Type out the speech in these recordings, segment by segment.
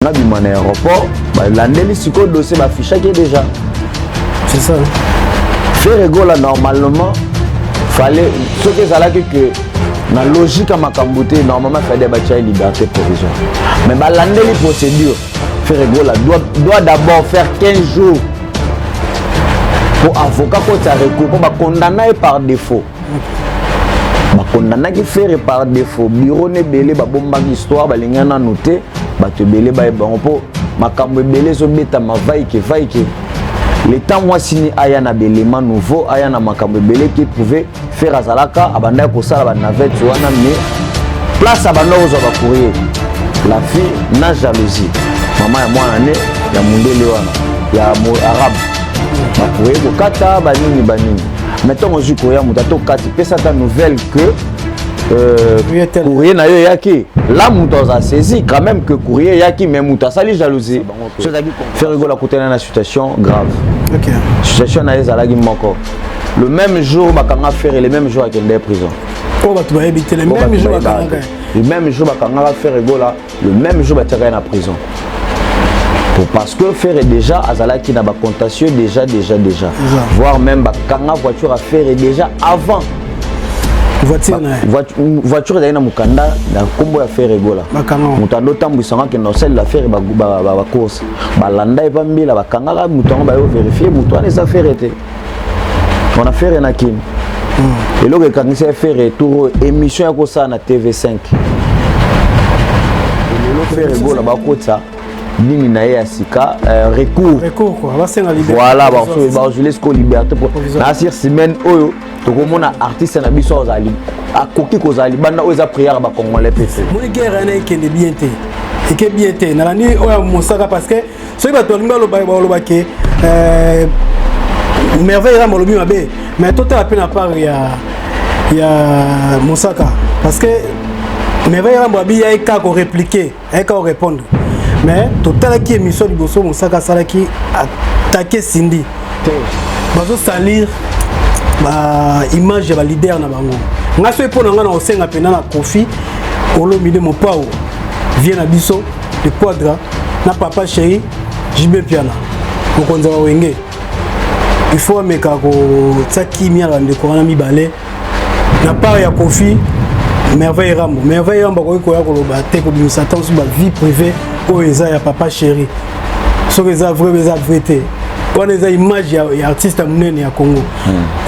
On a vu mon aéroport, l'année siko dossier affiché déjà. C'est ça. Faire rigoler normalement, fallait ce que ça là que la logique à ma cambouté normalement fallait bâtir une liberté provisoire. Mais l'année les procédures, faire rigoler doit d'abord faire 15 jours pour avocat pour sa recours pour condamner par défaut. Condamné qui fait par défaut bureau ne belé ba bomba histoire ba lingana noté ba te belé ba bon po makambo belé zo beta ma vai que le temps moi signé aya na belema nouveau aya na makambo belé qui pouvait faire azalaka abanda ko sala ba navette wana mais place abanda ozo ba courrier la fille na jalousie maman ya mwana ne ya mundele wana ya arabe ba courrier ko kata ba nini mettons au juko ya mutato kati pesa ta nouvelle que courrier na yo yaki là muto a saisi quand même que courrier yaki mais muto sali jalousie faire rigoler à côté dans la situation grave. OK. Situation na ezalaki moko le même jour bakanga faire le même jour à Kende prison. Oh ba tu vas éviter le même jour bakanga. Le même jour bakanga faire rigoler le même jour bataka na prison. Parce que faire déjà azalaki na ba contentieux déjà voire même bakanga voiture à faire déjà avant voiture d'aller na mukanda na kombo ya faire rigola mutando tambwisanga ke no celle la faire ba course balanda e bambila bakanga mutongo ba yo vérifier muto ana sa faire été on a fait na kim et le quand c'est faire retour émission ya ko ça na TV5 et le faire rigola ba kotsa nini na ya sika recours quoi va c'est la liberté voilà ba je laisse ko liberté pour na sur semaine oyo to komona artiste na biso ozali akoki kozali banda oza prière ba congolais pese mon guerre na ekende bien te eke bien te na ni oya mosaka parce que soki bato balingi baloba ke merveille ramba lobi mabe mais totala mpe na part ya mosaka parce que merveille ramba abi ya eka ko répliquer eka ko répondre mais totalaki émission liboso mosaka salaki attaquer Cindy bazo salir ba image ya leader na bango ngaso epona ngana osenga pena na Kofi Olomide Mopao vient na biso de Quadra na papa chéri JB Piana mokonza wa wenge il faut meka ko tsaki mi ala ndeko wana mibale na part ya Kofi merveille rambo ko ya koloba te ko bimisa tant sur ba vie privée o eza ya papa chéri so eza vrai te on a image ya artiste munene ya Congo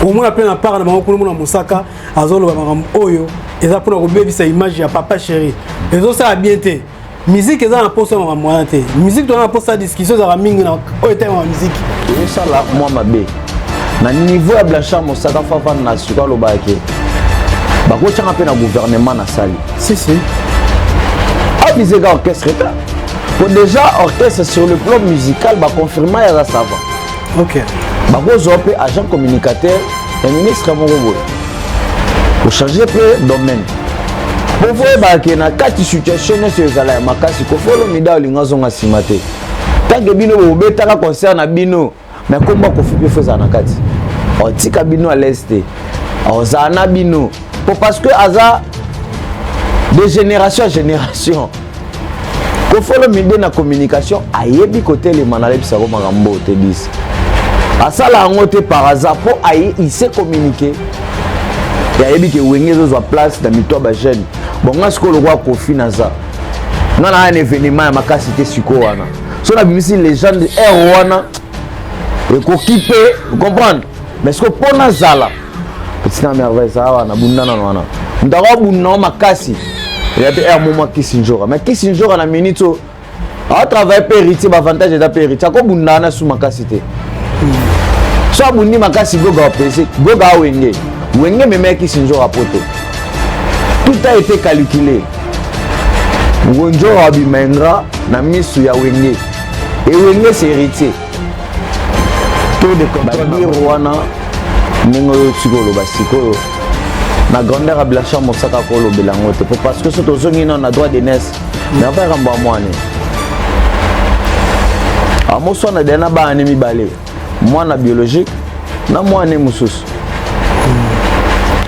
au moins appelé na part na bango kuna mosaka azolo ba makambo oyo eza pona ko bebisa image ya papa chéri ezo ça bien te musique eza na posa makambo wana te musique to na posa discussion za mingi na oyo te ma musique et ça là moi mabe na niveau ya Blanchard mosaka fafa na suka lo ba ke ba ko tshanga pe na gouvernement na sali si abizega orchestre pour déjà orchestre sur le plan musical ba confirmer ya ça va. OK. Bakozo pe agent communicateur et ministre Mongobo. Pour changer peu domaine. Pour voir ba ke na kati situation sur ezala makasi ko folo mida olinga zonga simate. Tange bino bo betaka concert na bino mais komba ko fupi feza na kati. Otika bino à l'est. Ozana bino. Parce que aza de génération à génération. Ko folo mida na communication ayebi côté les manalebi sa ko makambo te bis. À ça là on était par hasard pour aïe il sait communiquer et aïe que wenge zo place dans mito ba jeune bon nga siko le roi Kofi naza nga na un événement ya makasi te siko wana so na bimisi légende er wana et ko kipe comprendre mais ce que pona zala petit na merveille ça wana bundana wana ndako bunna makasi il y a un moment qui s'injora mais qui s'injora na minute à travailler per héritier ba avantage da per héritier ko bundana sous makasi te so abundi makasi goga opese goga wenge me meki sinjo rapoto tout a été calculé ngonjo abimengra na misu ya wenge et wenge c'est héritier tout de contrôle rwana ningo tsikolo basiko na grandeur à Blanchard mosaka ko lo belangote parce que ce tozongi na droit de naissance mais après ramba mwane amoso na dena ba anemi balé moi na biologique na moi ne mususu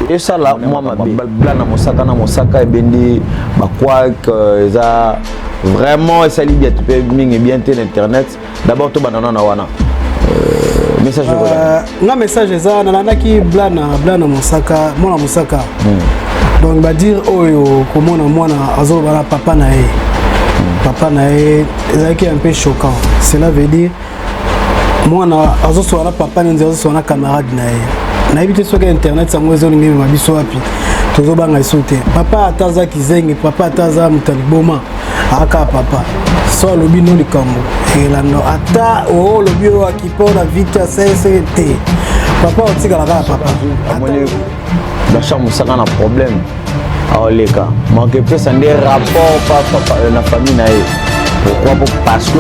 et ça là moi ma bla na mosaka et bendi ba quoi que za vraiment ça libère tu peux bien l'internet d'abord to banana na wana message nga message eza nalandaki blana Mosaka mwana Mosaka donc ba dire oyo komona mwana azoloba na papa na ye ezalaki un peu choquant. Cela veut dire mwana azoswana papa nzi azoswana camarade na ye nayebi te soki internet sango ezolingi mema biso wapi tozobanga eso te papa ataza kizenge papa ataza mutaliboma aka papa so alobi no likambo elano ata o lobi o akipona vite asese te papa otikala kaka papa amoni Blanchard Moussaka na problème aoleka manque pesa nde rapport papa na famille na ye pourquoi parce que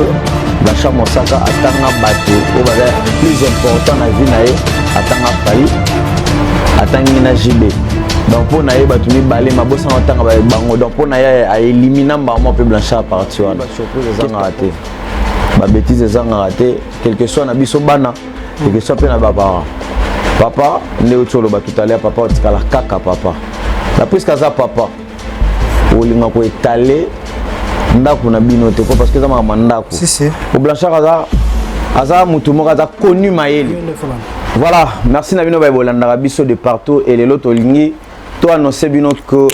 Blanchard Moussaka atanga bato o baza plus important na vie na ye atanga fali atangi na JB donc pour na ye bato mibale mabosa na otanga bango donc pour na ye a éliminer mbamo pe Blanchard parti wana surprise ezanga raté ba bêtise ezanga raté quelque soit na biso bana quelque soit pe na papa ne otolo ba tout à l'heure papa otikala kaka papa la prise kaza papa olinga ko étaler ndako na bino te parce que ça m'a mandako si au Blanchard aza mutu moko aza connu mayeli. Voilà, merci na bino ba bolanda biso de partout et les lots olingi to annoncer bino que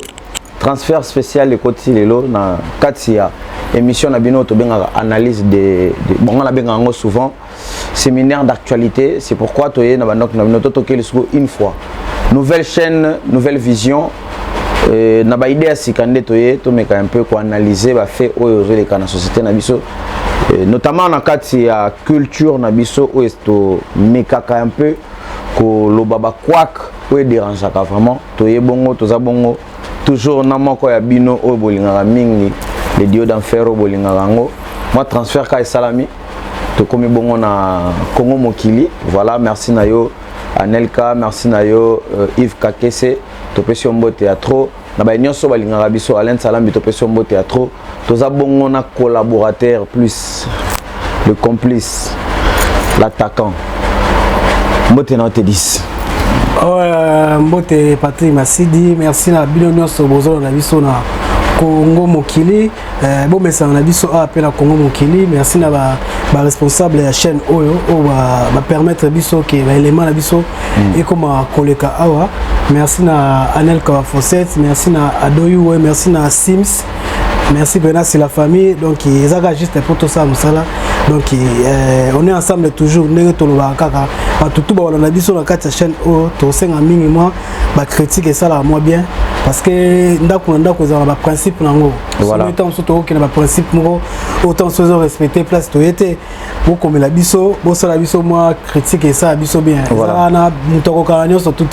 transfert spécial de côté lelo na katia émission na bino to benga analyse de bon on a benga ngo souvent séminaire d'actualité, c'est pourquoi to na banok na bino to tokel une fois nouvelle chaîne, nouvelle vision. Na ba idée sikande to meka un peu quoi analyser ba fait oyo les kana société na biso notamment na kati ya culture na biso oyo to meka un peu ko lo baba kwak oyo dérange ka vraiment to yebongo to za bongo toujours na moko ya bino oyo bolinga mingi les dieux d'enfer oyo bolinga ngo moi transfert ka salami to komi bongo na Congo Mokili. Voilà, merci na yo Anelka, merci na yo Yves Kakese to pesio mbo théâtre na ba nyonso balinga biso Alain Salambi to pesio mbo théâtre to za bongo na collaborateur plus le complice l'attaquant mbote na T10 mbote Patrick Masidi merci na bino nyonso bozo na biso na Congo Mokili bon mais ça on a biso appel à Congo Mokili merci na ba responsable ya chaîne oyo ba permettre biso que ba élément na biso et comme koleka awa merci na Anel Kawafosset merci na Adoyu merci na Sims merci Bena c'est la famille donc ils ont juste pour tout ça musala donc on est ensemble toujours ndenge to loba kaka tout ba na biso na kati chaîne o to senga mingi moi ba critique et ça là moi bien parce que ndako za ba principe nango voilà autant surtout que ba principe mo autant se respecter place to été pour comme la biso bo ça la biso moi critique et ça biso bien ça na mutoko kanyo so tout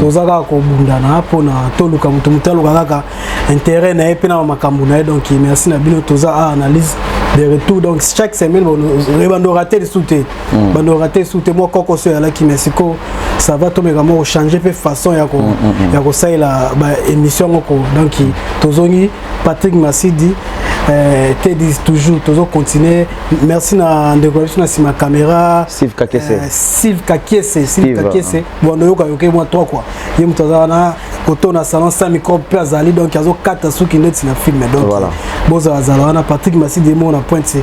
to zaka ko bunda na pona to luka mutalo kaka intérêt na epena makambu na donc merci na bino to za analyse de retour donc chaque semaine bando rater les souté bando rater souté moi koko so la ki Mexico ça va tomber vraiment changer peu façon ya ko ça la émission ko donc tozongi Patrick Masidi T10 toujours toujours continuer merci na décoration na sima caméra Steve Kakese bon yoka yoke moi 3 quoi yem tozana koto na salon 5 micro pe azali donc azo 4 suki net na film donc voilà boza azala na Patrick Masidi mo na pointe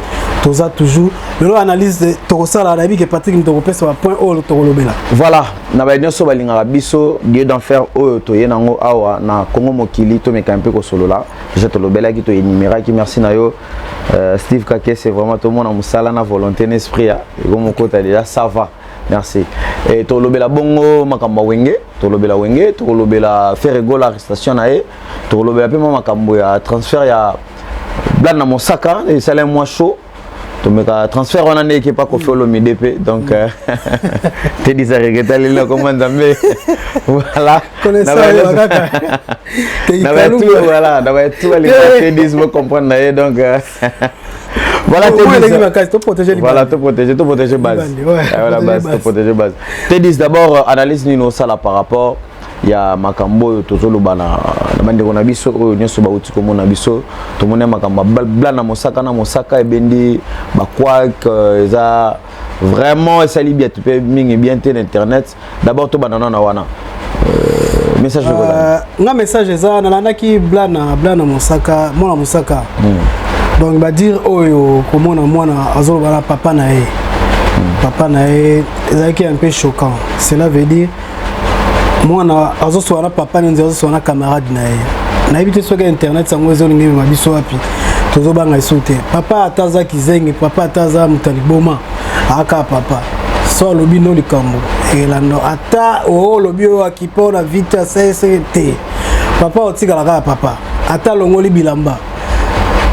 toza toujours le analyse to ça la bi que Patrick mtoko pesa ba point o to lobela voilà na ba nyonso balinga biso dieu d'enfer o to yenango awa na Congo Mokili to meka un peu ko solo là je te lobela ki to énumérer ki merci na yo Steve Kake c'est vraiment tout le monde en musala na volonté n'esprit ya comme côté déjà ça va merci et to lobela bongo makamba wenge to lobela wenge to lobela faire rigolo arrestation na e to lobela pe makambo ya transfert ya Blana Mosaka et ça là moi chaud to meka transfert on en équipe pas ko fait le MDP donc te dis ça regretter le comment d'amé voilà voilà d'avoir tout les disent me comprendre donc voilà te protéger base voilà base te protéger base te dis d'abord analyse nino ça là par rapport ya makambo tozolo bana bande ko na biso o nyoso ba uti ko mona biso to mona makambo Blana Mosaka e bendi ba kwa za vraiment ça libia tu peux mingi bien te internet d'abord to banana na wana message nga message za na naki Blana Mosaka mona Mosaka Donc va dire oyo comment moi azoloba papa na ye. Papa na ye c'est un peu choquant. Cela veut dire moi azoswana papa nzi azoswana camarade na ye. Na éviter sur internet sango ezolingi mabiso wapi. Tozobanga isote. Papa ataza kizenge, papa ataza mutaliboma. Aka papa. So lobi no likambo. Et là no ata o lobi o akipona vite CCT. Papa otikala ka papa. Ata longoli bilamba.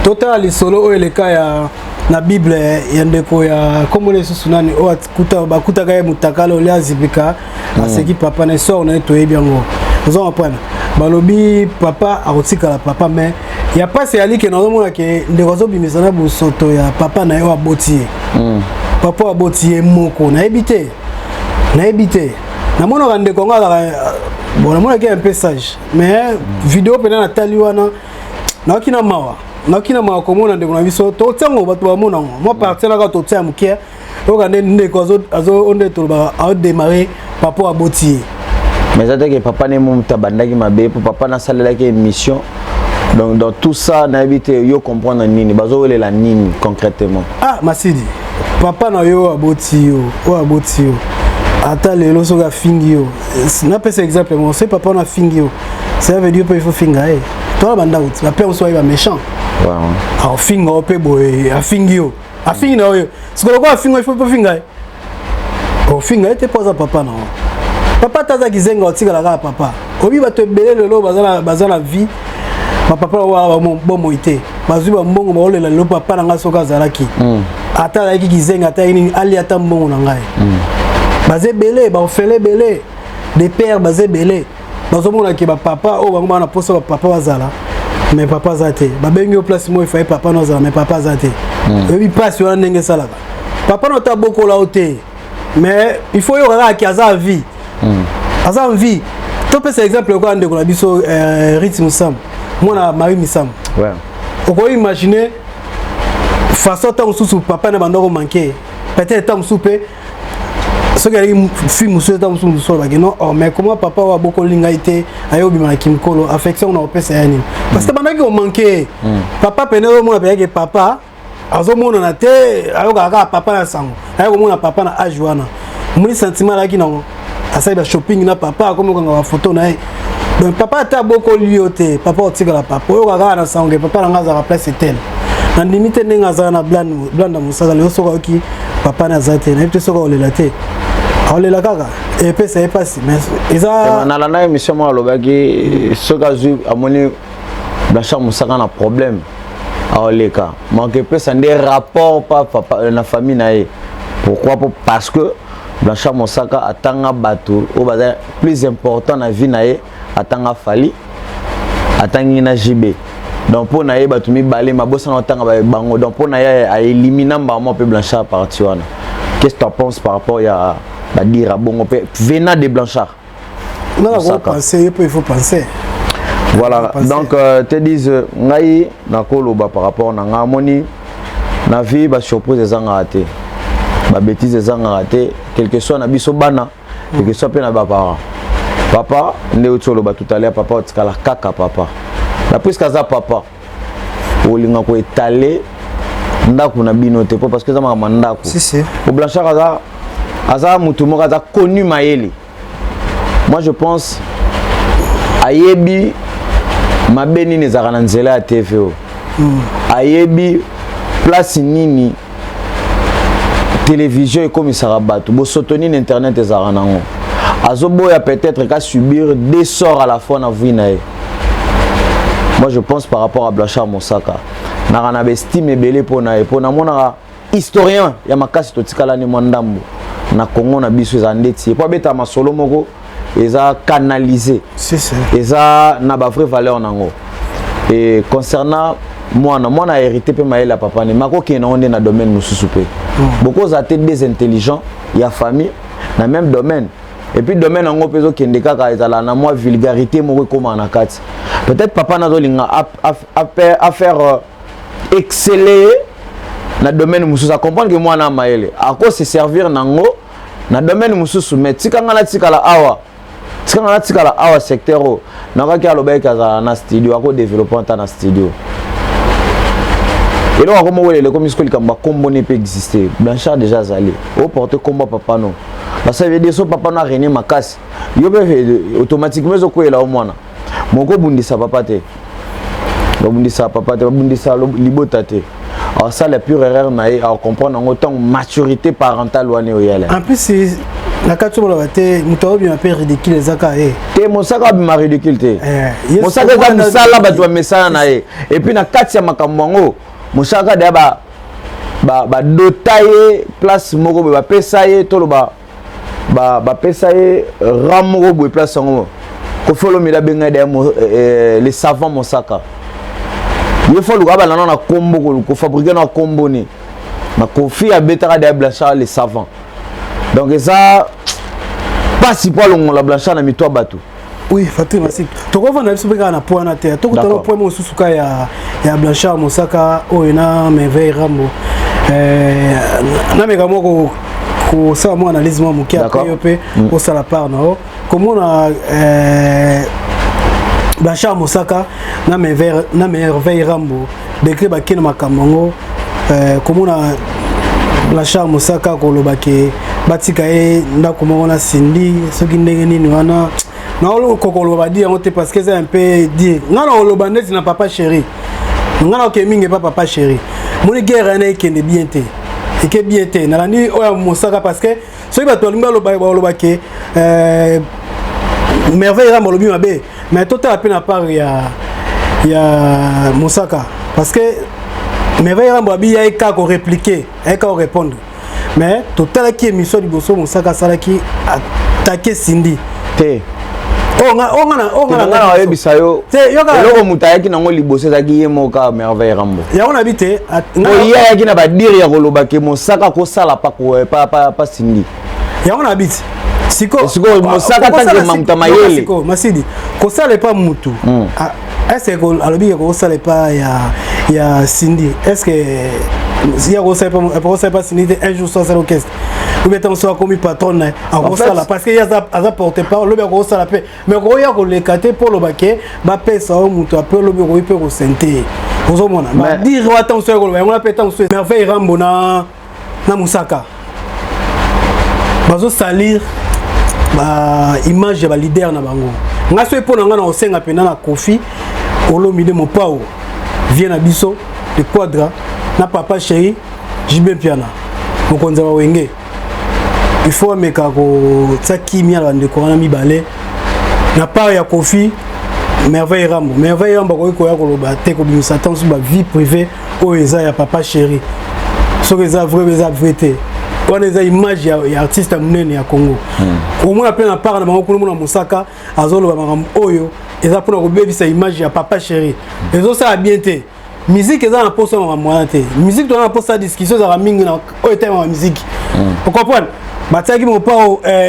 Total lisolo o eleka ya na Bible ya ndeko ya comme les sunani o akuta bakuta ka mutakala o liazibika aseki papa na so na to ebiango. Vous en apprenez. Balobi papa akotikala papa mais il y a pas c'est ali que normalement que ndeko zo bimisana bu soto ya papa na yo aboti. Papa aboti moko na ebité. Na ebité. Na mona rande ko ngala bon na mona que un peu sage mais vidéo pena na taliwana na kina mawa. Na kina mawa komona ndeko na biso to tsango bato ba mona moi partir la ka to tsamu ke o rande ndeko azo onde to ba a démarrer papa aboti. Mais ça que papa n'est mon tabandaki mabe pour papa na salela qui émission. Donc dans tout ça na éviter yo comprendre nini bazo wele la nini concrètement. Ah Masidi papa na yo aboti yo ata lelo soka fingi yo na pese exemple mon c'est papa na fingi yo ça veut dire il faut finga eh toi banda out la père soit méchant ouais ah finga o pe boy a fingi yo a fingi na yo ce que quoi finga il faut pas finga o finga était pas papa na papa taza kizenga otikala ka papa obi bato ebele lelo bazala vie papa wa bomo ite bazwi ba mbongo ba olela lelo papa na nga soka zalaki ata la kizenga ata ini ali ata mbongo na ngai bazé belé ba ofele belé des pères bazé belé bazomona ki ba papa o bango na posa ba papa bazala mais papa zate ba bengi au place moi il fallait papa no zala mais papa zate obi passe wana ndenge sala papa no ta boko la ote mais il faut yo ra ki aza vie asa envie to pesa exemple ko ande ko na biso rythme sam mona Marie Misam ouais on peut imaginer façon tant sous papa na bandoko manquer peut-être tant soupe ce que film monsieur tant sous so ba non oh mais comment papa wa boko linga ite ayobi ma kimkolo affection na pesa yani parce que bandaki o manquer papa penelo mona pe que papa azo mona na te ayoka ka papa na sango ayoko mona papa na ajuana muni sentiment la ki non asa ba shopping na papa comme on va photo na donc papa ta boko lioté papa otika la papa oyo kaka na sango papa na ngaza place tel na limite nenga za na blanda musaka le soko ki papa na zate na epte soko olela te olela kaka et puis ça est passé mais eza na la émission moi lobaki soka zu amoni Blanchard Musaka na problème oleka manque peu ça des rapports pas papa na famille na ye pourquoi parce que Blanchard Musaka atanga bato o baza plus important na vie na ye atanga fali atangi na JB donc pour na ye bato mi balé mabosa na atanga ba bango donc pour na ye a éliminer mbamo pe Blanchard parti wana qu'est-ce que tu penses par rapport à ba dire bon pe venant de Blanchard non on penser il faut penser voilà donc te disent ngai na koloba par rapport na ngamoni na vie ba surprise ezanga raté ba bêtise ezanga raté quelque soit na biso bana quelque soit pe na ba parents papa nde otoloba tout à l'heure papa otikala kaka papa la puisque aza papa olinga ko étaler ndako na bino te parce que ça m'a mandako si si au Blanchard aza mutu moko aza connu mayele moi je pense ayebi mabeni nezaka na nzela ya TVO ayebi place nini télévision et comme ça rabato bo soutenir internet ezaka nango azoboya peut-être qu'à subir des sorts à la fois na vie nae. Moi je pense par rapport à Blanchard Musaka na estime belé pour na mona historien ya makasi totikala ni mwandambo na Congo na biso za ndeti po beta masolo moko eza canalisé c'est ça eza na ba vraie valeur nango et concernant moi na hérité pe maela papa ne mako ki na onde na domaine mususu pe beaucoup za tête des intelligents ya famille na même domaine et puis domaine nango pezo kende kaka ezala na moi vulgarité moko comme na kati peut-être papa na zolinga à faire exceller na domaine mususu à comprendre que moi na maele à quoi se servir nango na domaine mususu mais tikanga la tikala awa secteur o na ka aloba ka na studio ako développer ta na studio Et là, comme on le comme il combat combo ne peut exister. Blanchard déjà allé. Au porte combat papa non. Parce que ça veut dire que papa n'a rien ma casse. Yo peut automatiquement zo ko là au moins. Mon ko bundisa papa te. Bundisa papa te bundisa libota te. Alors ça la pure erreur na à comprendre en autant maturité parentale wane oyala. En plus c'est la carte la te muto bien peu ridicule zaka te mosaka bi ridicule te. Mosaka ka misala ba to mesana na et puis na carte ya makambo mosaka de ba dotaye place moko ba pesa ye to ba pesa ye ramoko bo place ngo ko folo mi la benga de les savants mosaka. Il faut le gars na combo ko fabriquer na combo ni ma kofi a betara de Blanchard les savants donc ça pas si pas long la Blanchard na mito bato oui Fatou merci to ko vana biso beka na point na terre to ko tolo point mo susuka ya Blanchard Mosaka oyena merveille rambo na meka moko ko sa mo analyse mo ki a pe au sala part na comment na Blanchard Mosaka na merveille rambo décrit ba kina makambo comment na Blanchard Mosaka ko lobake batika e ndako mo na sindi soki ndenge nini wana na olo kokolo ba dire ngote parce que c'est un peu dire ngana oloba net na papa chéri ngana ke mingi papa chéri moni guerre na ekende bien te eke bien te na lani oya Mosaka parce que soki ba to linga lobake merveille rambo lobi mabe mais total à peine à part il y a Mosaka parce que merveille rambo abi ya eka ko répliquer eka ko répondre mais total qui émission du bosso Mosaka sala qui attaquer Cindy te ngana wa bisayo te yo mutaya ki nango liboso za ki yemoka merveille rambo ya on habite ya ki na ba dire ya ko lobake Mosaka ko sala pa Cindy ya on habite siko Mosaka tanke mamuta mayele siko masidi ko sala pas mutu est-ce que alobi ko sala pas ya Cindy est-ce que si ya ko sala pas Cindy un jour sans orchestre ou bien on comme patron à sala parce que ya za porter parole lobi ko sala pe mais ko ya ko le kate pour le baquet ba pesa o mutu après lobi ko pe ko sente ozomona ba dire attention ko on appelle attention merveille rambo na Mosaka bazo salir ba image ya ba leader na bango ngaso epona ngana osenga pena na Kofi Olomide Mopao vient na biso de Quadra na papa chéri JB Piana mokonza wa wenge il faut meka ko tsakimia la ndeko na mibale na part ya Kofi merveille rambo ko ya ko loba te ko bimisa tant sur ba vie privée o eza ya papa chéri so eza vrai te on a une image ya artiste munene ya Congo au moins appelle na part na bango kuna Mosaka azolo ba makambo oyo eza pour ko bebisa image ya papa chéri ezo ça bien te musique eza na poso ma moyen te musique to na poso discussion za mingi na o était ma musique vous comprenez bataki mo pa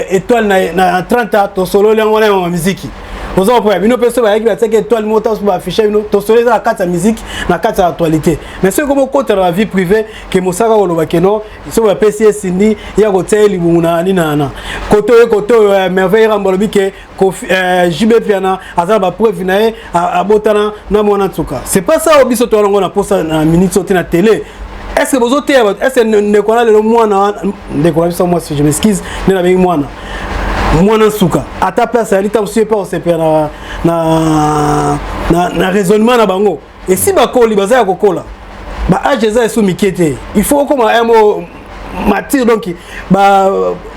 étoile na 30 ans to solo le ngona ma musique vous comprenez bino peso ba yaki bataki étoile mota pour afficher bino to solo za carte musique na carte actualité mais c'est comme côté dans la vie privée que Mosaka oloba keno so ba PCS Cindy ya ko teli bunguna ni nana koto merveille rambo lobi ke JB Piana azala ba preuve nae abotana na mwana tsuka c'est pas ça obiso to longo na posa na minute sauté na télé. Est-ce que vous êtes est-ce que ne connaît le moine de quoi moi si je m'excuse ne la moine moine souka à ta place elle t'a aussi pas on s'est na raisonnement na bango et si ba ko libaza ya kokola ba ageza sous mikete il faut comme un mot matir donc ba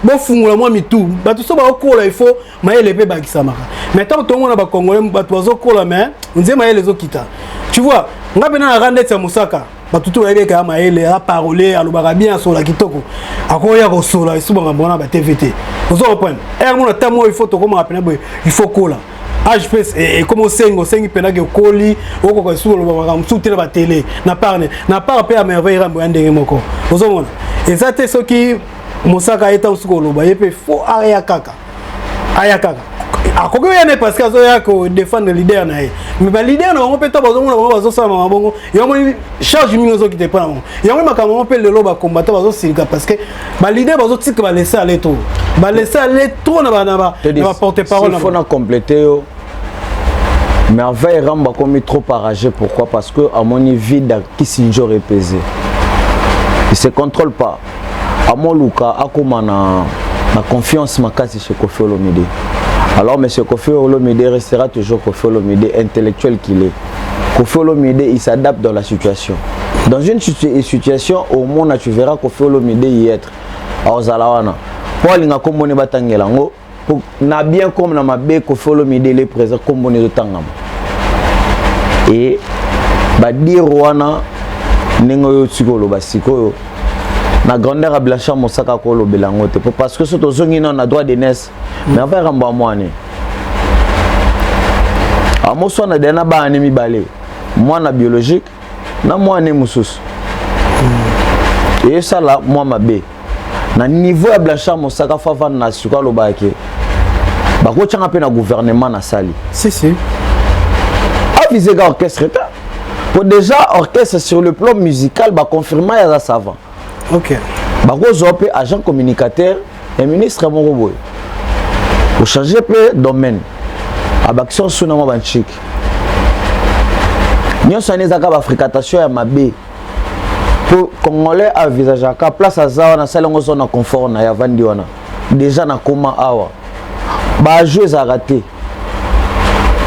bo fungula moi mitu ba tout ça ba kola il faut maele pe ba kisamaka mais tant que on a ba congolais ba tozo kola mais on dit maele zo kita tu vois ngabena na rande ya Mosaka batutu bayebeka maele a parler alobaka bien sur la kitoko akoya ko sola isubanga bona ba TVT ozo reprendre mona tamo il faut to comme rappeler il faut kola HPS et comme sengo sengi pena ke koli oko ko sulo ba msutela ba télé na part pe a merveille rambo ndenge moko ozo mona et ça te soki Mosaka eta usuko loba yepe fo aya kaka akoki yene parce que azoya ko défendre leader na ye mais ba leader na bango pe to bazomona bango bazosala mabongo yango charge mingi zo kite pa yango makambo pe lelo ba combattre bazosilika parce que ba leader bazotika ba laisser aller trop na ba porter parole il faut na compléter Mais Hervé Ramba comme trop arrangé, pourquoi? Parce que à mon vide qui s'injure pesé. Il se contrôle pas. À mon Luka, à comment ma confiance m'a cassé chez Kofi Olomide. Alors M. Kofi Olomide restera toujours Kofi Olomide intellectuel qu'il est. Kofi Olomide il s'adapte dans la situation. Dans une situation au monde tu verras Kofi Olomide y être. Alors Zalawana. Pour l'inga comme on est batangelango. Na bien comme na mabe Kofi Olomide les présents comme on est tangam. Et ba dire wana nengo yo tsikolo basiko na grandeur à Blanchard Mosaka Kolo Belangote parce que ce tozongi na na droit de naissance mais avant ramba moane amo so na dena ba anemi balé moi na biologique na moi ne mususu et ça là moi mabe na niveau ya Blanchard Mosaka fa na suka lo baké ba ko tchanga pe na gouvernement na sali si avisé ga orchestre pour déjà orchestre sur le plan musical ba confirmer ya savant. OK. Bakozopé agent communicateur et ministre Moroboy. Pour changer de domaine. Abaction sunama banchik. Nyon soné zaka africatation ya mabe. Pour congolais à visage à place à za na salongo zona confort na ya vandi wana. Déjà na koma awa. Ba jouer za raté.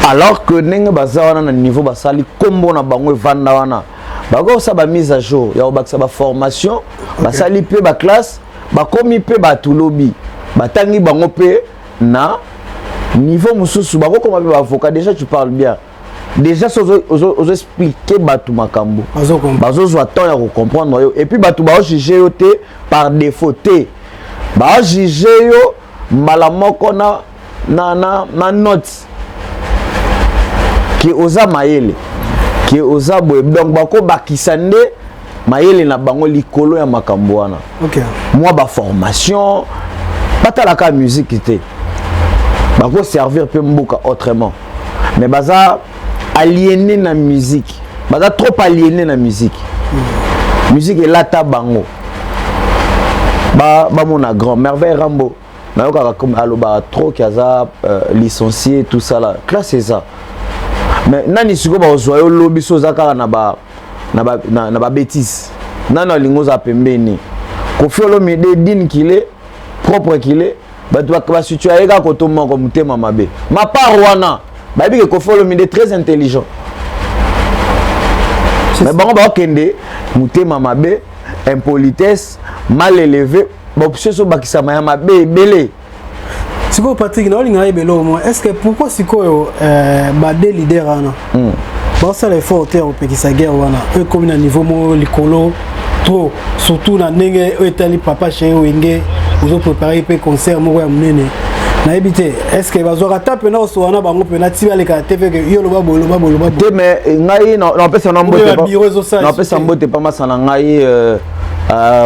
Alors que nenge bazawana na niveau basali kombo na bango vanda wana. Bago ça ba mise à jour ya obaksa ba formation ba sali pe ba classe ba komi pe ba tulobi ba tangi bango pe na niveau mususu bago comme ba avocat déjà tu parles bien déjà ozo expliquer batu makambo bazo zo temps ya comprendre yo et puis batu ba juger yo te par défaut te ba juger yo mbala moko na note qui oza mayele qui oza boye donc bako bakisande mayele na bango likolo ya makambo wana. OK. Moi ba formation pas la ka musique té. Bako servir pe mboka autrement. Mais baza aliéné na musique. Baza trop aliéné na musique. Musique est là ta bango. Ba mon grand merveille Rambo. Na yoka comme aloba trop kaza licencié tout ça là. Classe c'est ça. Mais nani siko ba ozoyo lobi so zakara na ba bêtise nana lingoza pembeni Kofi Olomide din kile propre kile ba situé ka kotomba ko mutema mabe ma parwana ba bi ke Kofi Olomide très intelligent mais bango ba kende mutema mabe impolitesse mal élevé ba option so bakisa ma mabe belé. Siko Patrick na olinga ebelo mo est-ce que pourquoi siko ba des leaders ana ba ça les forts au pekisa guerre wana eux comme na niveau mo likolo trop surtout na ndenge etali papa chez wenge vous préparer pe concert mo ya munene na ebité est-ce que bazo rata pe na so wana bango pe na tiba le ka TV que yo lo ba bolo te mais ngai non pesa na mbote pas non pesa mbote pas masana ngai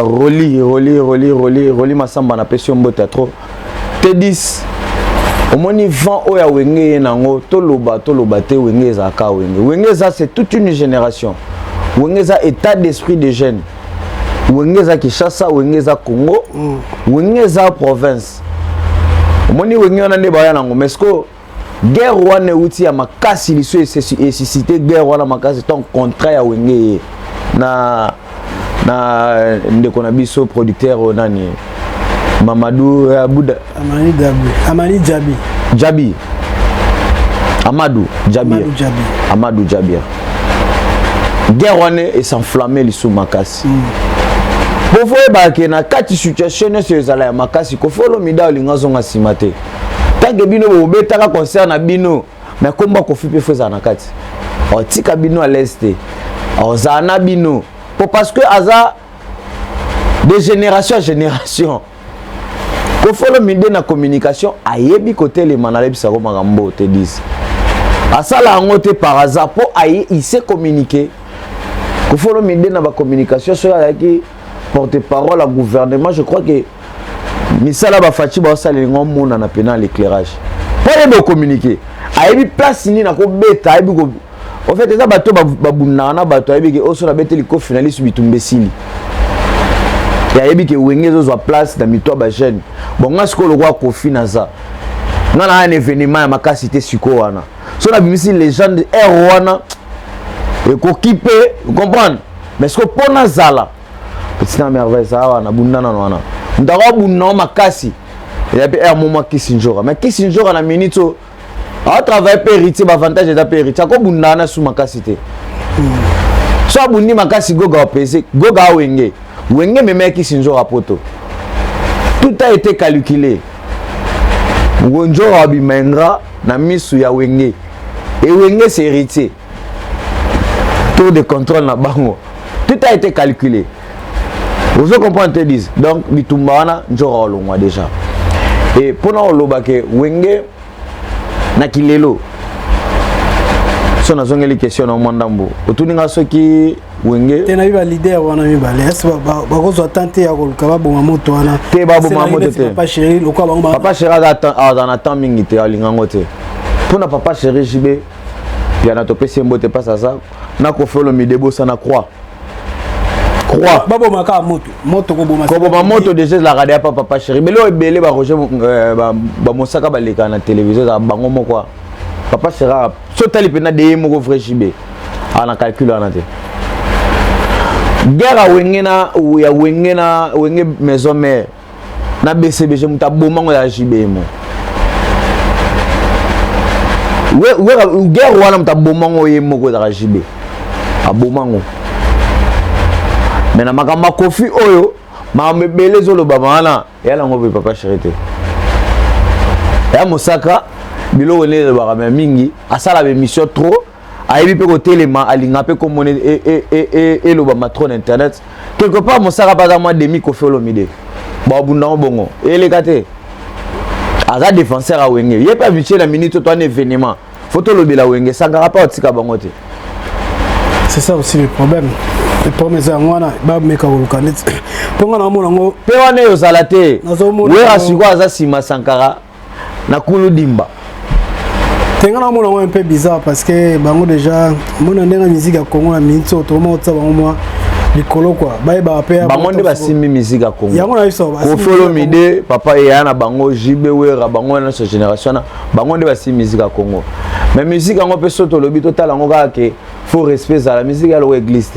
roli masamba na pesa mbote trop T10 au moins vent oya wenge nango toloba te wenge za ka wenge za c'est toute une génération wenge za état d'esprit des jeunes wenge za Kinshasa wenge za Congo wenge za province au moins wenge na ne baya nango mesko guerre wana uti ya makasi liso et suscité guerre wana makasi ton contrat ya wenge na ndeko na biso producteur nani Mamadou Abouda Amadou Djabi guerre wana et s'enflammer les sous makasi pour voir ba ke na kati situation ne se zala ya makasi ko folo mida olinga zonga simate tant que bino bo betaka concert na bino mais komba ko fipe feza na kati o tika bino à l'est o zana bino parce que aza de génération à génération Kofi Olomide na communication ayebi côté les manalebi sako makambo te dis asala ngote par hasard po aye il sait communiquer Kofi Olomide na ba communication sur qui porte-parole à gouvernement je crois que misala ba fachi ba sala ngom na pena l'éclairage pour les communiquer ayebi place ni na ko beta ayebi ko en fait ça bato babuna na bato ayebi ke oso na beteli ko finaliste bitumbesili ya yebi ke wenge zo place na mito ba jeune bon nga siko le roi Kofi naza nga na un événement ya makasi te siko wana so na bimisi légende wana ekokipe comprendre mais ce que pona zala petit merveille ça wana bundana wana ndaka bunna makasi ya pe un moment Kisinjora mais Kisinjora na minute a travailler pe héritier avantage de pe héritier ko bundana sous makasi te so abundi makasi goga opese goga wenge même Kisinjora poto tout a été calculé Ngonjora bimengra na misu ya wenge et wenge c'est héritier taux de contrôle na bango tout a été calculé vous comprenez te disent donc bitumba wana njora olongwa déjà et pona oloba ke wenge na kilelo so na zongeli question na mwandambo otuninga soki wenge tena biba leader wana mibale est ba kozo tenter ya koluka ba bonga moto wana te ba bonga moto te papa chéri lokwa ba papa chéri a temps mingi te alingango te pona papa chéri jibe ya na topesi mbote pasa ça na ko folo midebo sana croix babo maka moto ko boma moto déjà la radio papa chéri mais lo ebele ba roger ba mosaka ba leka na télévision za bango moko papa chéri so tali pena de moko vrai jibe ana calcul ana te guerre wenge maison mère na BCBG muta bomango ya jibe mo guerre wana muta bomango ye moko za jibe abomango mais na makamba kofi oyo ma bele zolo bamana yala ngobe papa chéri te ya mosaka bilo ne ba mingi asala be mission trop ayebi pe ko telema alinga pe ko mone et lo ba matron internet quelque part mosaka pas moi demi ko felo mide ba bunda bongo ele kate aza défenseur a wenge ye pas viché la minute toi un événement photo lo bela wenge sangara pas otika bango te c'est ça aussi le problème. Les premiers années, Meka Volcanet. Pour un amour, on peut aller aux alatés. Oui, à Sugo, Sima Sankara, Nakulu Dimba. C'est un amour un peu bizarre parce que, bango déjà, mon année la musique à Congo, la minute, autrement, ça va moi. Les colos quoi. Bye bye, père. Bango de Simi musique à Congo. Yango na iso. Au follow mide, papa et Yana Bango, Jibewe, Bango dans cette génération, Bango de Simi musique à Congo. Mais musique en peut sauter le but total en que faut respecter la musique à l'église.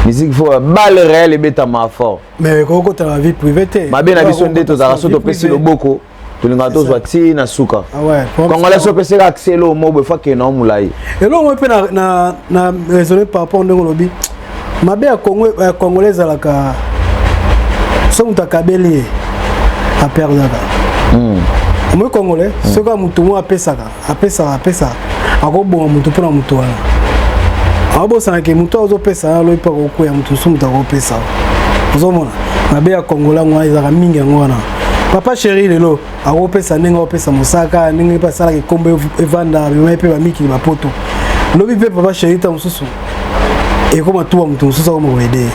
Musique faut balle réel et bêta ma fort. Mais quand tu as la vie privée, ma bien habitué de tous à sauter pesi le boko. Tu le gâteau soit ti na suka. Ah ouais. Quand on a sauté pesi accès le mot be fois que non moulai. Et là on peut na raisonner par rapport au lobby. Ma bien congolaise à la ka. Son ta kabeli a perdre là. Moi congolais, ce que mutumo a pesa. Ako bon mutu pour mutu wana. Abo sana ke mutu ozo pesa lo ipa ko ya mutu sumu ta ko pesa. Ozo mona. Mabe ya Kongola ngwa izaka mingi ngwana. Papa chéri lelo ako pesa nenga o pesa mosaka nenga pa sala ke kombe evanda me pe ba miki ba poto. Lobi pe papa chéri ta mususu. Et comme tout mutu mususu ko mo aider.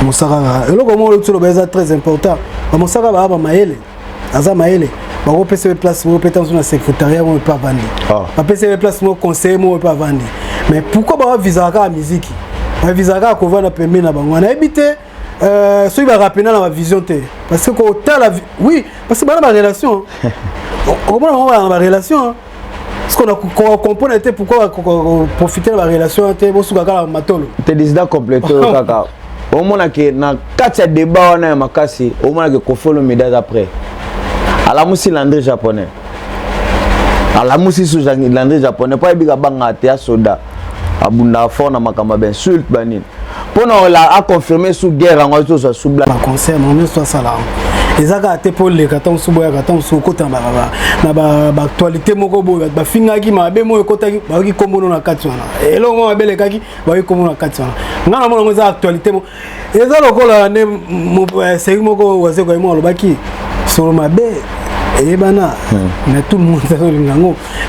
Mosaka. Elo ko mo lo tsulo beza très important. Mosaka ba maele. Aza maele. Ba ko pesa place mo peta sur na secrétariat mo pas vendre. Ba pesa place mo conseiller mo pas vendre. Mais pourquoi ba visa ka musique? Ba visa ka ko vana pembe na bango. Na habité ceux qui va rappeler dans la vision té parce que quand la oui parce que dans la relation on dans la relation parce qu'on a comprendre était pourquoi profiter de la relation té bo suka kala matolo te décida compléter kaka au moins que na katia débat na makasi au moins que ko follow médaille après à la musi landré japonais à la musi sous landré japonais pas biga banga te soda abunda fort na makamba ben insulte banine pour nous a confirmé sous guerre en gros sur sous blague concert mon soit ça là les aga te pour les cartons sous boya cartons sous côté na ba actualité moko boya ba fingaki mabe mo kotaki ba ki kombono na kati wana elo mo abele kaki ba ki kombono na kati wana ngana mo ngoza actualité mo eza lokola ne c'est moko waze ko mo lobaki sur mabe et bana mais tout le monde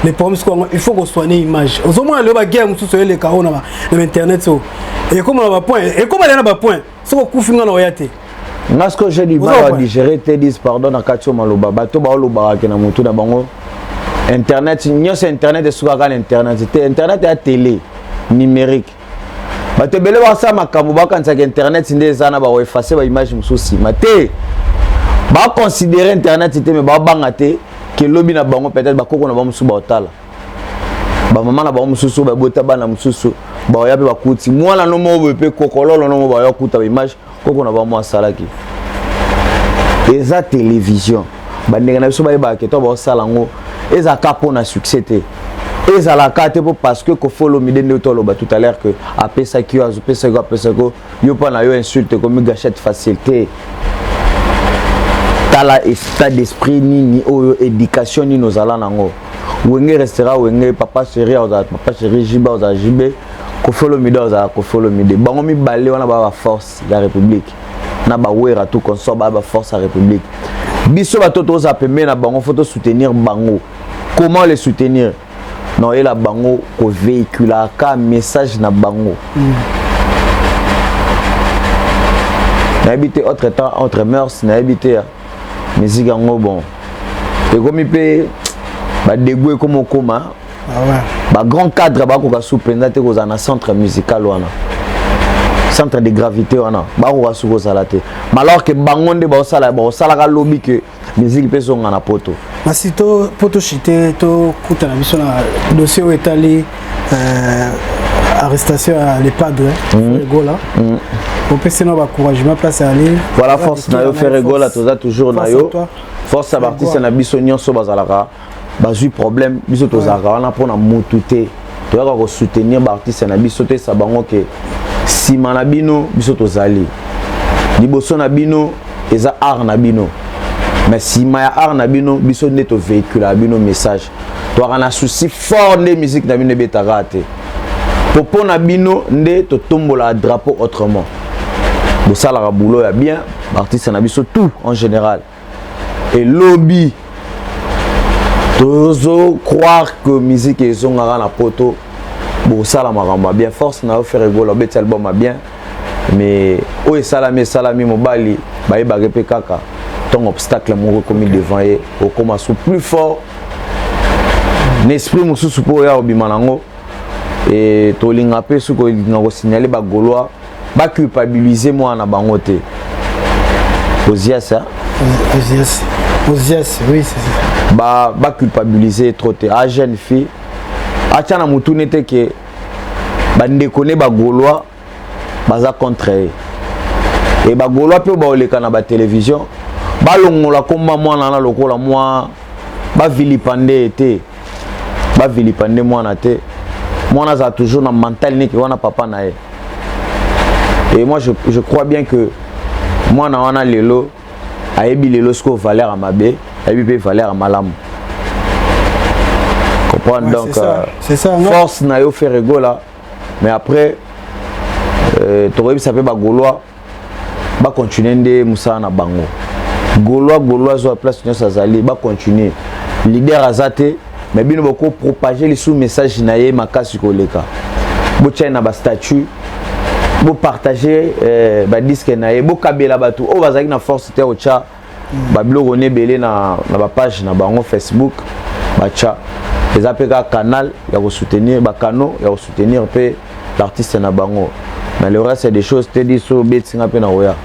les problèmes il faut qu'on soigne l'image aux moins le guerre musu sur les carreaux na internet et comme on va point et comme on a pas point ce qu'on finga na oyate parce que j'ai du mal à digérer te dis pardon na katio maloba bato ba loba ke na mutu na bango internet nyos internet sur ka internet internet et télé numérique bato bele ba sa makambo ba kanisa internet ndeza na ba effacer ba image mususi mate ba considérer internet c'était mais ba bangate que lobby na bango peut-être ba koko na ba musu ba otala ba mama na ba mususu ba bota bana mususu ba ya pe bakuti mwana no mo pe kokololo no mo ba ya kuta ba image koko na ba mo salaki eza télévision ba ndenge na biso ba yeba ke to ba sala ngo eza kapo na succès te eza la carte parce que ko follow mi dende to lo ba tout à l'heure que apesa ki azu pesa ko yo pa na yo insulte comme gâchette facilité tala état d'esprit ni o éducation ni nos ala nango wenge restera wenge papa chéri jiba oza jibe ko follow mi oza ko follow mi de bango mi balé wana ba force la république na ba wera tout qu'on soit ba force la république biso ba toto za pembe na bango faut soutenir bango comment les soutenir non et la bango ko véhiculer ka message na bango na habité autre temps autre mœurs na habité musique en bon et comme il peut ba dégouer comme koma ba grand cadre ba ko ka soupenda te ko za na centre musical wana centre de gravité wana ba ko ka su ko salate alors que bangonde ba sala ka lobby que musique peut son na poto masito poto chité to kuta na biso na dossier où est allé arrestation à les padres Gola on peut sinon ba encouragement place à aller voilà force na yo faire Gola toza toujours na yo force à artiste na biso nyonso bazalaka bazui problème biso tozaka wana pona mutute toyaka ko soutenir ba artiste na biso te sabango ke sima na bino biso tozali liboso na bino eza art na bino mais sima ya art na bino biso nde to véhicule bino message toyaka na souci fort de musique na bino betaka te popo na bino nde to tombola drapeau autrement bosalaka boulot ya bien artiste na biso tout en général et lobby tozo croire que musique ezongaka na poto bosala makambo bien force na faire Gola beti album bien mais o salami mobali ba yebaka pe kaka ton obstacle moko comme devant ye au commence plus fort l'esprit mususu po ya obima nango et tolinga pe suko linga signaler ba Gaulois ba culpabiliser moi na bango te Ozias oui c'est ça ba culpabiliser trop te a jeune fille acha na mutu nete ke ba ndekone ba Gaulois baza contre et ba Gaulois pe ba oleka na ba télévision ba longola komba mwana na lokola moi ba vilipande te ba vilipande mwana te mwana za toujours na mental ni ke wana papa na ye et moi je crois bien que mwana wana lelo ayebi lelo sko valeur à mabe ayebi pe valeur à malamu comprendre donc c'est ça, force na yo faire Gola mais après toyebi ça peut ba Gaulois ba continuer nde musa na bango Gaulois zo place nyonso azali ba continuer leader azate mais bino boko propager les sous message na ye makasi koleka bo tchena ba statut bo partager ba disque na ye bo kabela batu o bazaki na force te o cha ba blog ne belé na ba page na bango Facebook ba cha les apeka canal ya ko soutenir ba canaux ya ko soutenir pe l'artiste na bango mais le reste c'est des choses te dit so betinga pe na oya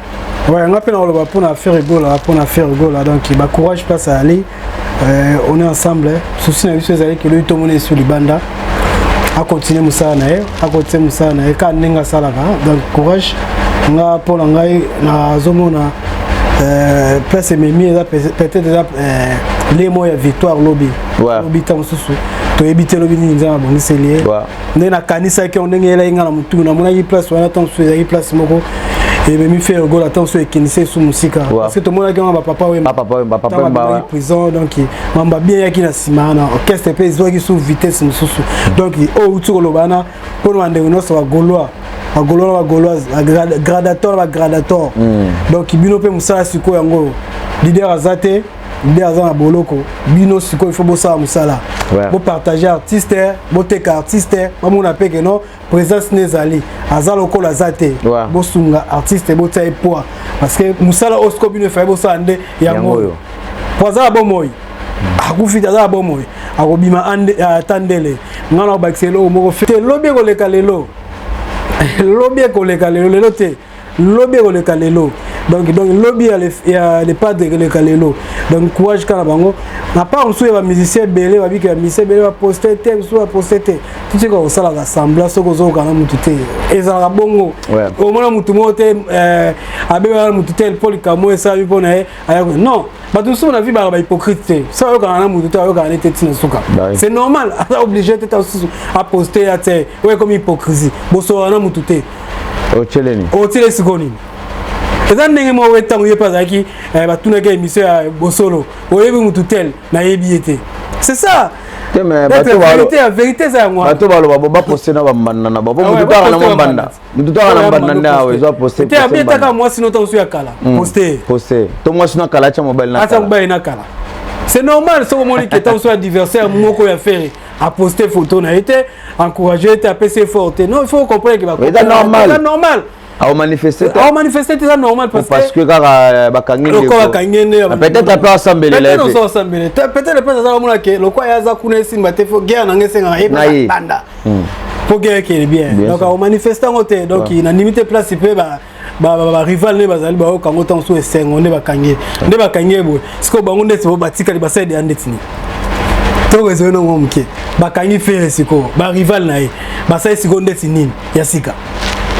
ouais on a pe na lo ba pour faire Gola donc ba courage place à aller on est ensemble souci na biso ezali que lui tout monde sur libanda a continuer musala na e ka nenga salaka donc courage nga pour ngai na zomona place memi peut-être déjà les mots ya victoire lobby tam susu to ebite lobby ni nzama bongiseli ndé na kanisa ke ondengela inga na mutu na mona yi place wana tam susu yi place moko et memi faire Gola tam susu ekinise su musika parce que to mona ke ba papa ba prison donc mamba bien yaki na simana orchestre pe zo ki sous vitesse mususu donc o utu lobana pour mande no so Gauloise gradator donc bino pe musala siko yango leader azate leader azana boloko bino siko il faut bossa musala bo partager artiste bo teka artiste ba mona pe que non présence nezali azalo ko la zate bo sunga artiste bo tsaye poa parce que musala osko bino fa bossa ande yango poza bo moy akufita za bo moy akobima ande atandele ngana ba excelo moko te lobby ko leka lelo lobby ko leka lelo te lobby ko leka lelo Donc lobby il y a les pas de le Kalelo. Donc courage quand bango. Na pas on souhaite musicien belé va dire que musicien belé va poster thème soit poster. Tu sais quoi ça la rassemble ça ko zo kana mututé. Ezala bongo. Au moins mutu moté abeba mututé Paul Kamo ça lui pona non. Ba tout ça on a vu ba hypocrite. Ça kana mututé kana tête na suka. C'est normal. À obligé à poster à te ouais comme hypocrisie. Bo so na mututé. O cheleni. O tele sikoni. Eza ndenge mo wetango yepa zaki batuna ke émission ya Bosolo oyebi mutu tel na yebiete c'est ça mais la vérité ça moi bato balo ba poster na bambanda na babo mutu ta na bambanda mutu ta na bambanda na wezo poster te abeta ka moi sinon ton suya kala poster to moi sinon kala cha mobile na kala ata mobile na kala c'est normal so moni que ton soit adversaire moko ya faire à poster photo na été encourager ta PC forte non il faut comprendre que c'est normal c'est normal. A manifester c'est normal parce que car bakangene peut-être après assemblée peut-être ça va que le quoi ya za kuna simba te faut guerre na ngesenga e banda faut guerre qui est bien donc au manifestant côté donc il a limité place peut ba rival ne bazali ba kango tant so esengo ne bakangé bo siko bango ndeti bo batika li baside ya ndeti ni to rezo no ngomke bakangi faire siko ba rival na e basai siko ndeti nini ya sika.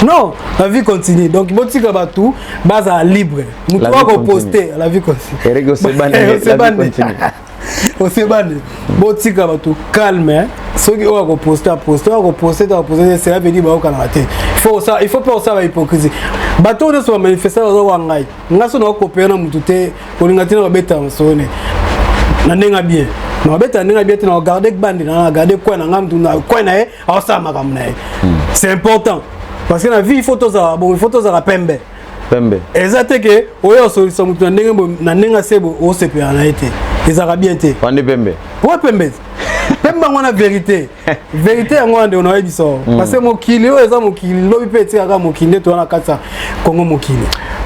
Non, la vie continue. Donc, il faut que tout base libre. Nous devons poster, la vie continue. Et on se bat. Bon, si tout calme, ceux qui ont poster, c'est la vie il faut pas ça hypocrisie. Bateau de soit manifester dans Wangai. Nous avons coopéré dans tout pour nous bêta sonné. Nandenga bien. Nous avons bien nous garder bande, nous garder quoi quoi c'est important. Parce que la vie il faut tous à pembe. Pembe. Exactement que oyo solution mutu na nenga sebo o sepe na été. Les arabiens té. Pande pembe. Ouais pembe. Pembe ngona vérité. Vérité ngona de on a biso. Parce que mokili o eza mokili lobi peti aka mokili to na kata Congo mokili.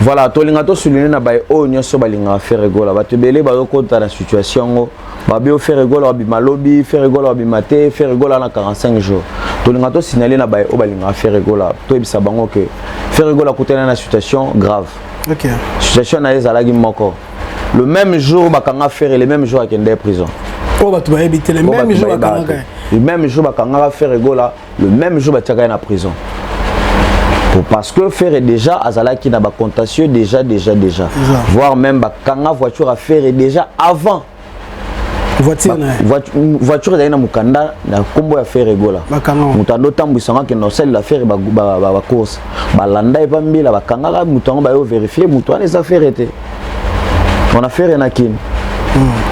Voilà, tolinga to souligner na bay o nyoso balinga faire rigola. Ba te belé ba ko ta la situation ba bio faire rigola ba malobi, faire rigola ba maté, faire rigola na 45 jours. Tolinga to signaler na bay o balinga faire rigola. To ebisa bango que faire rigola kotena na situation grave. OK. Situation na ezalagi moko. Le même jour bakanga faire le même jour à Kende prison. Oh ba tu vas éviter le même jour bakanga. Le même jour bakanga faire rigola, le même jour bataka na prison. Parce que faire déjà azala qui n'a pas contentieux déjà voire même bakanga voiture à faire déjà avant voiture d'ailleurs na mukanda na kombo ya faire rigola mutando tambwisanga que no celle la faire ba course balanda et bambila bakanga mutango ba vérifier muto les affaires étaient on a fait na kin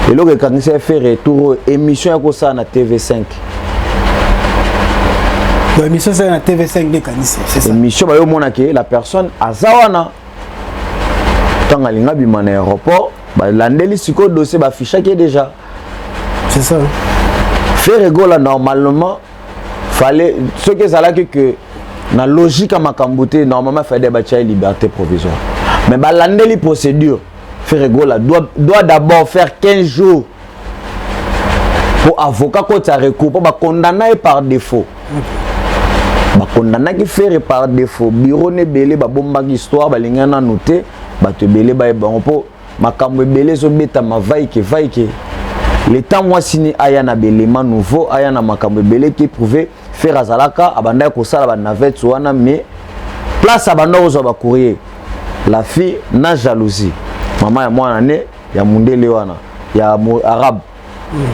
et le quand c'est faire tour émission ya ça na TV5. L'émission c'est la TV5 de Kanisi, c'est ça. L'émission ba yo monake la personne azawana tant alinga bima na aéroport ba landeli siko dossier ba fichaki déjà. C'est ça. Faire rigola normalement fallait ce que ça là que na logique à makambuté normalement fallait ba tcha liberté provisoire. Mais ba landeli procédure faire rigola doit d'abord faire 15 jours pour avocat ko ta recours pour ba condamner par défaut. Ba condamner qui faire par défaut bureau ne belé ba bomba histoire ba lingana noté ba te belé ba bon po makambo belé zo beta ma vai que le temps moi signé aya na belema nouveau aya na makambo belé qui prouver faire azalaka abanda ko sala ba navette wana mais place abanda ozo ba courrier la fille na jalousie maman ya mwana ne ya mundele wana ya arabe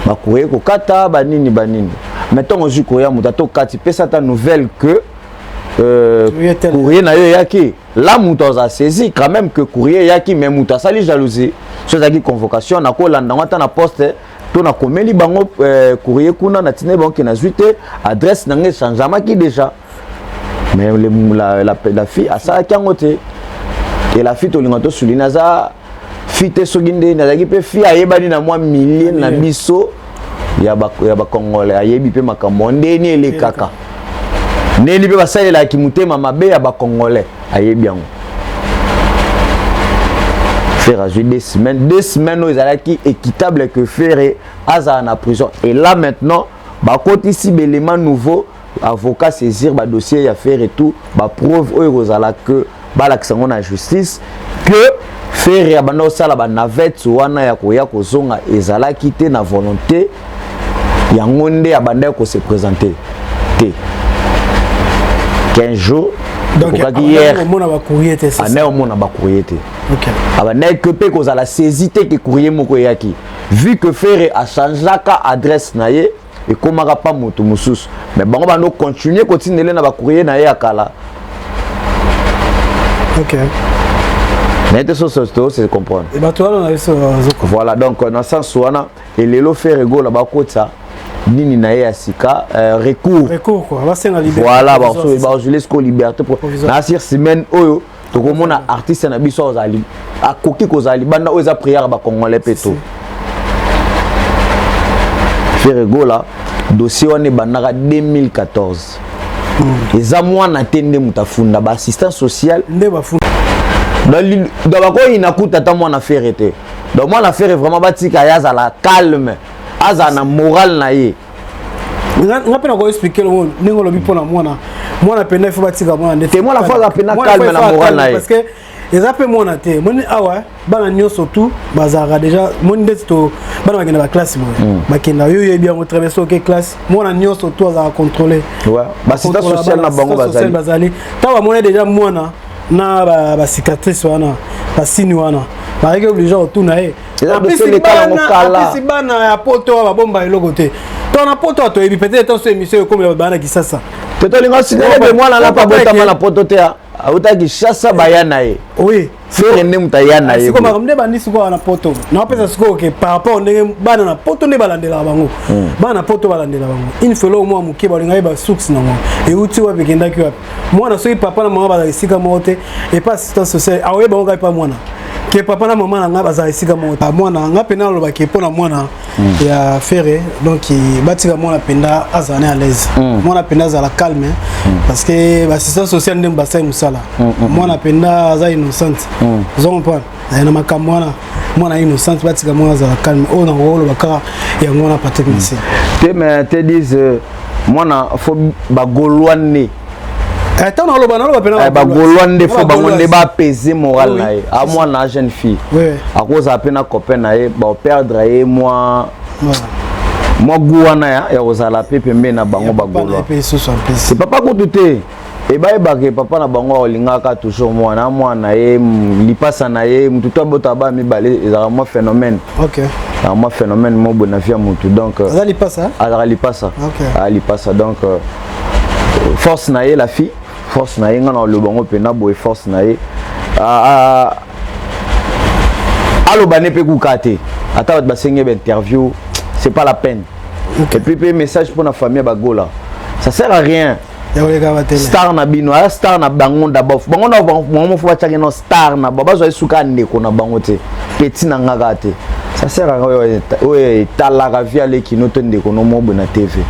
ba courrier ko kata ba nini mettons au courrier mutato kati pesa ta nouvelle que courrier na yo yaki là mutoza saisi quand même que courrier yaki mais muta sali jalousie chose qui convocation na ko landa ngata na poste to na komeli bango courrier kuna na tine bango na zuite adresse na nge changement qui déjà mais la fille a ça qui ngote et la fille to lingato sulina za fite soginde na zaki pe fille ayebani na moi millier na biso ya ba congolais ayebi pe makambo ndeni ele kaka neli pe basalela ki mutema mabe ya ba congolais ayebi yango faire ajouter 2 semaines aux alaki équitable que faire aza na prison et là maintenant ba côté ici élément nouveau avocat saisir ba dossier ya faire et tout ba preuve aux ala que balakisa ngo na justice que faire ya banda osala ba navette wana ya koya kozonga ezalaki te na volonté ya ngonde ya banda ko se présenter te 15 jours donc hier on a ba courrier te ça ana on a ba courrier te OK abana que pe ko la saisité que courrier moko yaki vu que faire a changé ka adresse na ye et comment pas moto mususu mais bango bando continuer continuer na ba courrier na ye akala. OK mais c'est comprendre et bah toi on a ça voilà donc dans sens wana et lelo faire go la ba kota nini na ye asika recours quoi va c'est la liberté voilà ba je laisse ko liberté pour na sur semaine oyo to komona artiste na biso ozali akoki kozali banda oza prière ba congolais peto faire go la dossier wana bandaka 2014 eza mwana tende mutafunda ba assistant social nde bafunda dans bako inakuta ta mwana faire te donc mwana faire vraiment batika yaza la calme aza na moral na ye nga pena ko expliquer le monde ningo lobi pona mwana pena faut batika mwana ndete mwana faut za pena calme na moral na ye parce que les appels mwana te moni awa bana nyo surtout bazara déjà moni ndeto bana bakenda ba classe mo bakenda yo bien au traverser OK classe mwana nyo surtout za contrôler ouais ba assistant social na bango bazali tawa mona déjà mwana na ba cicatrice wana ba signe wana ba règle obligé autour na ye apesi bana ya poto ba bomba eloko te to na poto to ebi peut-être to émission comme la bana kisasa to linga sinele mwana na pa bota na poto te auta kisasa bayana ye oui faire ne mutayana ye siko makamde bandi siko na poto na pesa siko ke par rapport ndenge bana na poto ne balandela bango bana poto balandela bango il faut lo moi muke balinga ba source na moi et uti wa bekenda ki wa mwana soki papa na mama ba sika mote et pas assistance sociale awe bango ka pa mwana ke papa na mama na nga baza sika mote mwana nga pena lo ba ke pona mwana ya faire donc batika mwana penda azane à l'aise mwana penda za la calme parce que assistance sociale ndem basai musala mwana penda za innocente vous comprenez na makamwana mwana innocente batika mwana za la calme on a rôle baka ya mwana Patrick Messi te mais te disent mwana faut ba golwane attends on loba na loba pena ba golwane faut ba ngonde ba peser moral na ye a mwana jeune fille à cause apena copain na ye ba perdre ye moi gouana ya ozala pepe mbe na bango bagolo c'est papa ko tuté e ba ke papa na bango olingaka toujours mwana ye lipasa na ye mututo bota ba mi balé ezala mo phénomène OK mo phénomène mo bonafia mutu donc azali pasa ali pasa donc force na ye la fille force na ye ngana le bango pena boy force na ye allo bané pe kukate ata ba sengé interview c'est pas la peine. Okay. Et puis message pour la famille bagola. Ça sert à rien. Star na bino, star na bango d'abord. Bango na bango faut tchanga no star na baba zo suka ndeko na bango te. Petit na ngaka te. Ça sert à rien. Ouais, talaka via les kinoto ndeko no mobo na TV.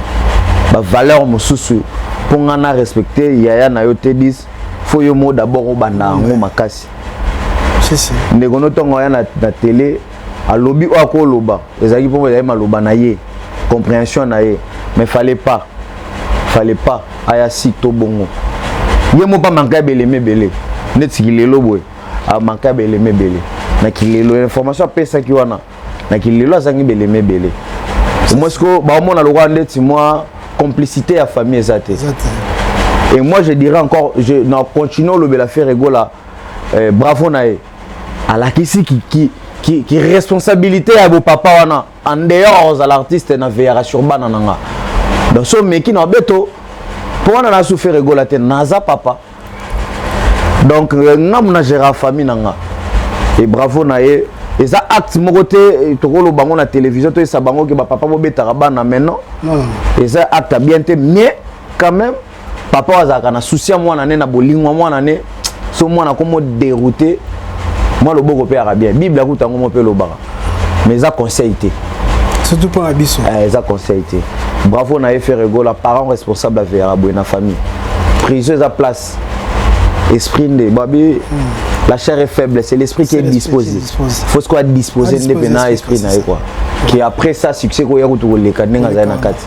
Ba valeur mususu pour ngana respecter yaya na yo te 10 faut yo mo d'abord o banda ngo makasi. C'est ndeko no tongo ya na télé à lobby ou à Koloba, les amis pour les maloba naie, compréhension naie, mais fallait pas ayasi to bongo. Yé mo pas manquer belé belé, net qui les loboé, a manquer belé belé, na qui les lo information pesa qui wana, na qui les lo azangi belé belé. Moi ce que bah mon a le droit net moi complicité à famille zate. Et moi je dirais encore, je n'en continuons le bel affaire égola, bravo naie, à la qui responsabilité à vos papa wana en dehors à l'artiste na veillera sur banana donc so meki na beto pour on a souffert rigolate naza papa donc ngam na gérer famille nanga et bravo na ye eza acte moko te tokolo bango na télévision to esa bango ke ba papa bo betara bana maintenant eza acte bien te mais quand même papa azaka na souci mwana ne na bolingwa mwana ne so mwana comme dérouté. Moi le boko père bien Bible akuta ngo mo pe lo baka mais ça conseil té surtout pour abisso ça conseil té bravo na faire ego la parent responsable avec la bonne famille priseuse à place esprit de babi la chair est faible c'est l'esprit qui est disposé faut quoi disposer de bena esprit na quoi qui après ça succès ko ya ko to le kanenga za na kati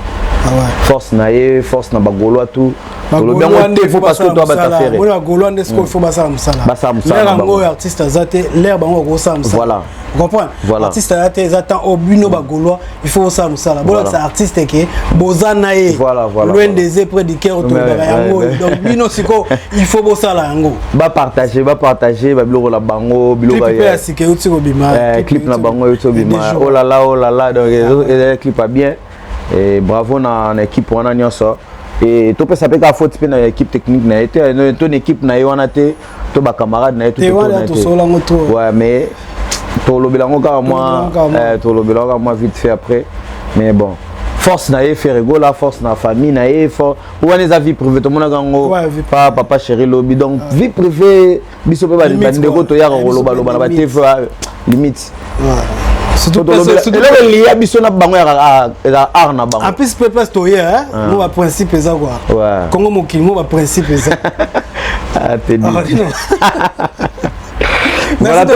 force na ye force na bagolo tout tolobi yango te faut parce que toi batafere bona bagolo nde siko faut basala musala l'air ngo artiste azate l'air bango ko sa musala voilà comprendre artiste azate azata obino bagolo il faut sa musala bona c'est artiste ke bozana ye loin des près du cœur to ba yango donc bino siko il faut bosala yango ba partager ba biloko la bango biloko ya sike uti ko bima clip na bango uti ko bima oh là là donc le clip a bien et bravo na équipe wana nyonso et to peut saper ka faute pe na équipe technique na été ton équipe na wana te to ba camarade na tout ouais mais to lobelango ka moi to lobelango moi vite fait après mais bon force na ye faire rigolo la force na famille na ye fort ou on les vie privée to mona gango papa chéri lobi donc vie privée biso pe ba ndeko to ya loba loba na ba TV limite surtout il y a biso na bango ya art na bango en plus peuple stoyer hein mo ba principe ça quoi Congo mokili mo ba principe ça ah t'es dit voilà to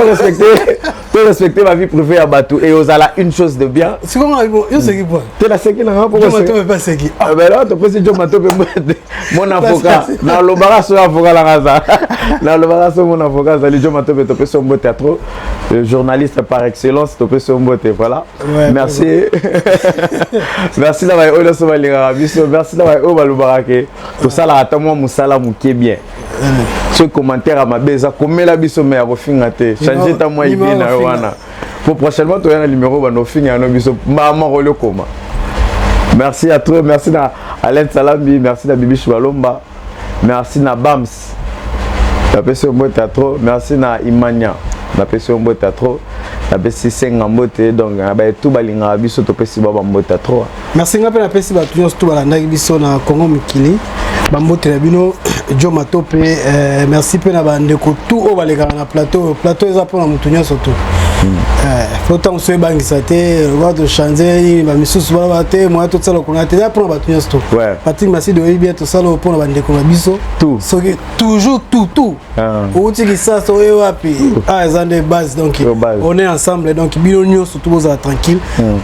respecter ma vie privée à Batou et aux ala une chose de bien c'est comment yo c'est qui quoi tu la sais qui là pour moi tu pas c'est qui ah ben là tu peux dire mato mon avocat na lobara so avocat la raza na lobara so mon avocat ça les jo mato to peut son beau théâtre journaliste par excellence to peut son beau voilà merci merci d'avoir eu le soleil rabiso merci d'avoir eu balobara ke tout ça là attends moi musala muké bien ce commentaire à ma beza comme la biso mais à finga te changer ta moi idée na wana pour prochainement tu as un numéro ba no finga no biso maman role koma merci à toi merci à Alain Salambi merci à Bibi Choualomba merci à Bams la personne beau théâtre merci à Imania la personne beau théâtre la personne senga mbote donc ba tout balinga biso to pesi ba mbote théâtre merci ngapela na pesi ba tout balanda biso na Congo mukili bambote na bino Jo Matope merci pe na bandeko tout o baleka na plateau eza pona mutunya surtout faut tant se bangisa te va de changer ba misusu ba te moi tout ça le connait ya pona batunya surtout Patrick merci de bien tout ça le pona bandeko na biso tout toujours tout o tiki ça so e wapi eza des bases donc on est ensemble donc bino nyo surtout vous êtes tranquille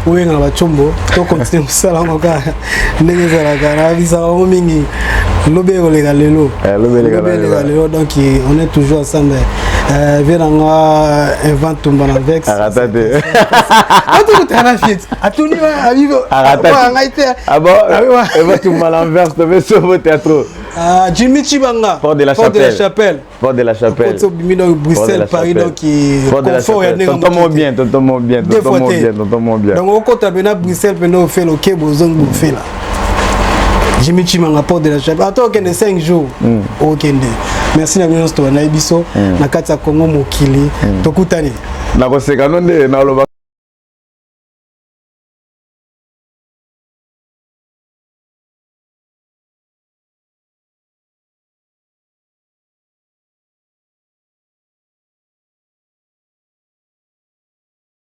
o yenga ba chombo to continuer ça là ngoka ndenge za la gara bisa o mingi lobe kolega lelo donc on est toujours ensemble venanga invente tombana vex aratate tout est à fiette atuni à vivre aratate ah bon va tombana vex de sur votre théâtre Jimmy Chibanga Porte de la Chapelle Porte de la Chapelle Bruxelles Paris donc confort ya ndenge tontons bien donc au côté bena Bruxelles peno fait le quai bozongo fait là Jimmy Chimanga Porte de la Chapelle attends qu'il y a 5 jours OK merci na biso na biso na kati ya Congo mokili tokutani na koseka nonde na loba